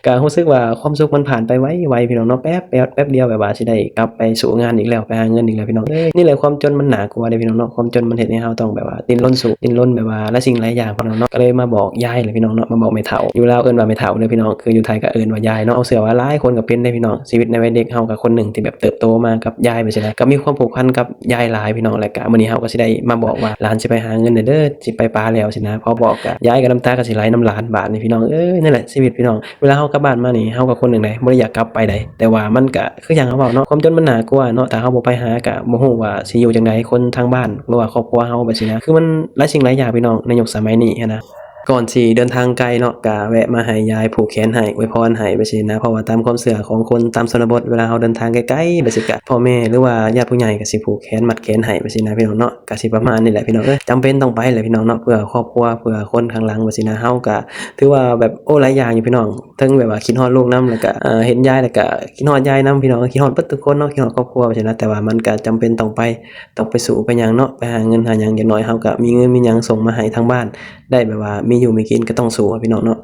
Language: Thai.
ก็รู้สึกว่าความสุขมันผ่านไปไวพี่น้องเนาะแป๊บเดียวแบบว่าสิได้กลับไปสู่งานอีกแล้วไปหาเงินอีกแล้วพี่น้องนี่แหละความจนมันน่ากลัวเด้พี่น้องเนาะความจนมันเฮ็ดให้เราต้องแบบว่าดิ้นรนสู้ดิ้นรนแบบว่าหลายสิ่งหลายอย่างพี่น้องเนาะก็เลยมาบอกยายเลยพี่น้องเนาะมาบอกแม่เฒ่าอยู่ลาวเอิ้นว่าแม่เฒ่าเด้อพี่น้องคืออยู่ไทยก็เอิ้นว่ายายเนาะเอาเชื่อว่าหลายคนก็เป็นได้พี่น้องชีวิตในวัยเด็กเฮาก็คนหนึ่งที่แบบเติบโตมากับยายไปซี่นะก็มีความผูกพันกับยายหลายพี่น้องแล้วก็มื้อนี้เฮาก็สิได้มาบอกว่าหลานสิไปหาเงินเด้อสิไปป่าแล้วสินะพอบอกก็ยายก็น้ำตาก็สิไหลน้ำหลานบาดนี้พี่น้องนั่นแหละชีวิตพี่น้องเวลาเฮากลับบ้านมานี่เฮาก็คนหนึ่งเลยบ่ได้อยากกลับไปใดแต่ว่ามันก็คือหยังเขาเว้าเนาะความจนมันน่ากลัวเนาะถ้าเฮาบ่ไปหาก็บ่ฮู้ว่าสิอยู่จั่งใดคนทางบ้านหรือว่าครอบครัวเฮาแบบซี้นะคือมันหลายสิ่งหลายอย่างพี่น้องในยุคสมัยนี้หั้นนะก่อนสิเดินทางไกลเนาะก็แวะมาให้ยายผูกแขนให้อวยพรให้แบบซี้นะเพราะว่าตามความเชื่อของคนตามชนบทเวลาเฮาเดินทางไกลๆแบบซี้ก็พ่อแม่หรือว่าญาติผู้ใหญ่ก็สิผูกแขนมัดแขนให้แบบซี้นะพี่น้องเนาะก็สิประมาณนี้แหละพี่น้องจำเป็นต้องไปแหละพี่น้องเนาะเพื่อครอบครัวเพื่อคนข้างหลังแบบซี้นะเฮาก็ถือว่าแบบโอ้หลายอย่างอยู่พี่น้องทั้งแบบว่าคิดฮอดลูกนำแล้วก็เห็นยายแล้วก็คิดฮอดยายนำพี่น้องคิดฮอดเบิดทุกคนเนาะคิดฮอดครอบครัวแบบซี้นะแต่ว่ามันก็จำเป็นต้องไปสู่ไปหยังเนาะไปหาเงินหาหยังอย่างน้อยเฮาก็มีเงินมีหยังส่งมาให้ทางบ้านได้แบบว่ามีอยู่มีกินก็ต้องสู้อะพี่น้องเนาะ